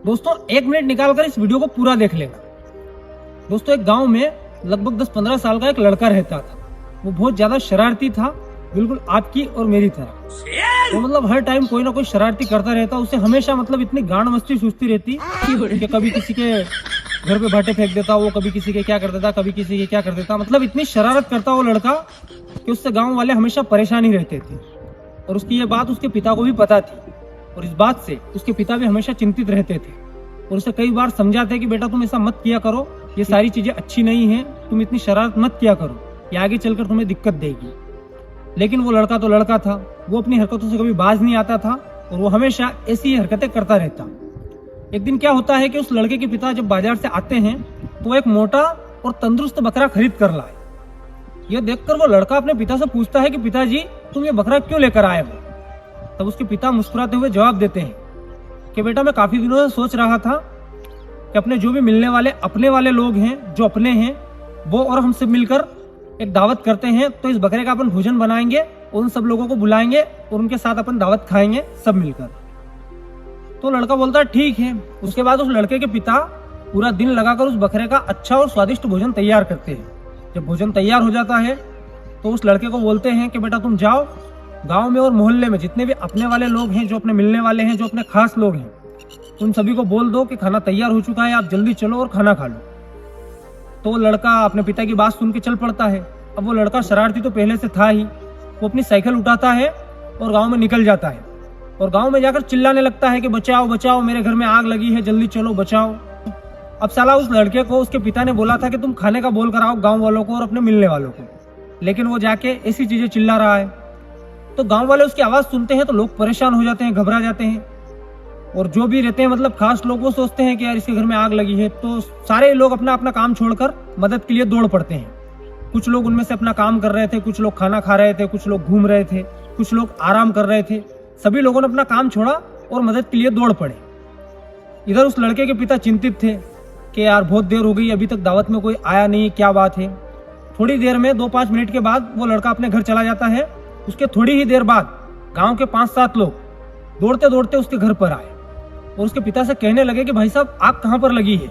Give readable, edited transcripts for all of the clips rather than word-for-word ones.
दोस्तों 1 मिनट निकालकर इस वीडियो को पूरा देख लेना। दोस्तों एक गांव में लगभग 10-15 साल का एक लड़का रहता था। वो बहुत ज्यादा शरारती था, बिल्कुल आपकी और मेरी तरह। वो मतलब हर टाइम कोई ना कोई शरारती करता रहता। उसे हमेशा मतलब इतनी गांड मस्ती सूझती रहती कि कभी किसी के घर पे भाटे फेंक देता, वो कभी किसी के क्या कर देता, कभी किसी के क्या कर देता। मतलब इतनी शरारत करता वो लड़का कि उससे गांव वाले हमेशा परेशान ही रहते थे। और उसकी ये बात उसके पिता को भी पता थी, और इस बात से उसके पिता भी हमेशा चिंतित रहते थे और उसे कई बार समझाते कि बेटा तुम ऐसा मत किया करो, ये सारी चीजें अच्छी नहीं है, तुम इतनी शरारत मत किया करो, ये आगे चलकर तुम्हें दिक्कत देगी। लेकिन वो लड़का तो लड़का था, वो अपनी हरकतों से कभी बाज नहीं आता था और वो हमेशा ऐसी हरकतें करता रहता। एक दिन क्या होता है कि उस लड़के के पिता जब बाजार से आते हैं तो एक मोटा और तंदुरुस्त बकरा खरीद कर लाए। यह देखकर वो लड़का अपने पिता से पूछता है कि पिताजी तुम ये बकरा क्यों लेकर आए हो। तब उसके पिता मुस्कुराते हुए जवाब देते हैं कि बेटा मैं काफी दिनों से सोच रहा था कि अपने जो भी मिलने वाले अपने वाले लोग हैं, जो अपने हैं, वो और हम सब मिलकर एक दावत करते हैं, तो इस बकरे का अपन भोजन बनाएंगे, उन सब लोगों को बुलाएंगे और उनके साथ अपन दावत खाएंगे सब मिलकर। तो लड़का बोलता है ठीक है। उसके बाद उस लड़के के पिता पूरा दिन लगाकर उस बकरे का अच्छा और स्वादिष्ट भोजन तैयार करते हैं। जब भोजन तैयार हो जाता है तो उस लड़के को बोलते हैं कि बेटा तुम जाओ, गांव में और मोहल्ले में जितने भी अपने वाले लोग हैं, जो अपने मिलने वाले हैं, जो अपने खास लोग हैं, उन सभी को बोल दो कि खाना तैयार हो चुका है, आप जल्दी चलो और खाना खा लो। तो वो लड़का अपने पिता की बात सुन के चल पड़ता है। अब वो लड़का शरारती तो पहले से था ही। वो अपनी साइकिल उठाता है और गांव में निकल जाता है और गांव में जाकर चिल्लाने लगता है कि बचाओ बचाओ, मेरे घर में आग लगी है, जल्दी चलो बचाओ। अब साला उस लड़के को उसके पिता ने बोला था कि तुम खाने का बोल कर आओ गाँव वालों को और अपने मिलने वालों को, लेकिन वो जाके ऐसी चीजें चिल्ला रहा है। तो गांव वाले उसकी आवाज सुनते हैं तो लोग परेशान हो जाते हैं, घबरा जाते हैं। और जो भी रहते हैं मतलब खास लोग, वो सोचते हैं कि यार इसके घर में आग लगी है। तो सारे लोग अपना अपना काम छोड़कर मदद के लिए दौड़ पड़ते हैं। कुछ लोग उनमें से अपना काम कर रहे थे, कुछ लोग खाना खा रहे थे, कुछ लोग घूम रहे थे, कुछ लोग आराम कर रहे थे। सभी लोगों ने अपना काम छोड़ा और मदद के लिए दौड़ पड़े। इधर उस लड़के के पिता चिंतित थे कि यार बहुत देर हो गई, अभी तक दावत में कोई आया नहीं, क्या बात है। थोड़ी देर में 2-5 मिनट के बाद वो लड़का अपने घर चला जाता है। उसके थोड़ी ही देर बाद गांव के 5-7 लोग दौड़ते दौड़ते उसके घर पर आए और उसके पिता से कहने लगे कि भाई साहब आग कहाँ पर लगी है।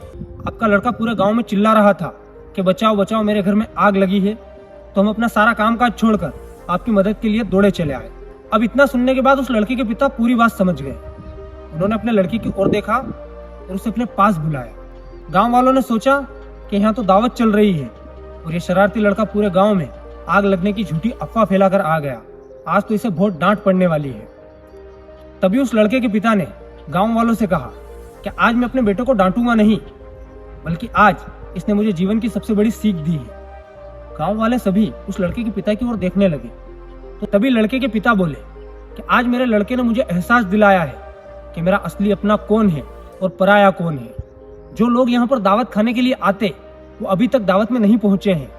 आपका लड़का पूरे गांव में चिल्ला रहा था कि बचाओ बचाओ, मेरे घर में आग लगी है। तो हम अपना सारा काम काज छोड़कर आपकी मदद के लिए दौड़े चले आए। अब इतना सुनने के बाद उस लड़के के पिता पूरी बात समझ गए। उन्होंने अपने लड़की की ओर देखा और उसे अपने पास बुलाया। गाँव वालों ने सोचा कि यहाँ तो दावत चल रही है और ये शरारती लड़का पूरे गाँव में आग लगने की झूठी अफवाह फैलाकर आ गया, आज तो इसे बहुत डांट पड़ने वाली है। तभी उस लड़के के पिता ने गांव वालों से कहा कि आज मैं अपने बेटे को डांटूंगा नहीं, बल्कि आज इसने मुझे जीवन की सबसे बड़ी सीख दी है। गांव वाले सभी उस लड़के के पिता की ओर देखने लगे। तो तभी लड़के के पिता बोले कि आज मेरे लड़के ने मुझे एहसास दिलाया है कि मेरा असली अपना कौन है और पराया कौन है। जो लोग यहाँ पर दावत खाने के लिए आते वो अभी तक दावत में नहीं पहुंचे हैं,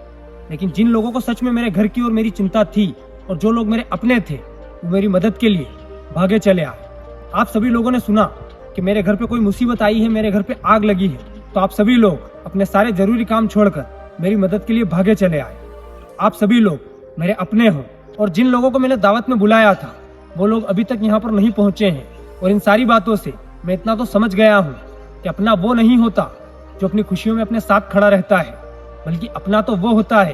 लेकिन जिन लोगों को सच में मेरे घर की और मेरी चिंता थी और जो लोग मेरे अपने थे, वो मेरी मदद के लिए भागे चले आए। आप सभी लोगों ने सुना कि मेरे घर पे कोई मुसीबत आई है, मेरे घर पे आग लगी है, तो आप सभी लोग अपने सारे जरूरी काम छोड़कर मेरी मदद के लिए भागे चले आए। आप सभी लोग मेरे अपने हो और जिन लोगों को मैंने दावत में बुलाया था वो लोग अभी तक यहाँ पर नहीं पहुंचे हैं। और इन सारी बातों से मैं इतना तो समझ गया हूँ कि अपना वो नहीं होता जो अपनी खुशियों में अपने साथ खड़ा रहता है, बल्कि अपना तो वो होता है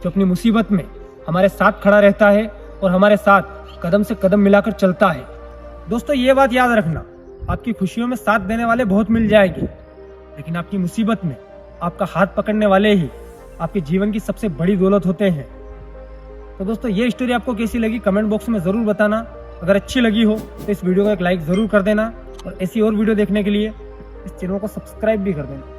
जो अपनी मुसीबत में हमारे साथ खड़ा रहता है और हमारे साथ कदम से कदम मिलाकर चलता है। दोस्तों ये बात याद रखना, आपकी खुशियों में साथ देने वाले बहुत मिल जाएंगे, लेकिन आपकी मुसीबत में आपका हाथ पकड़ने वाले ही आपके जीवन की सबसे बड़ी दौलत होते हैं। तो दोस्तों ये स्टोरी आपको कैसी लगी कमेंट बॉक्स में जरूर बताना। अगर अच्छी लगी हो तो इस वीडियो को एक लाइक जरूर कर देना और ऐसी और वीडियो देखने के लिए इस चैनल को सब्सक्राइब भी कर देना।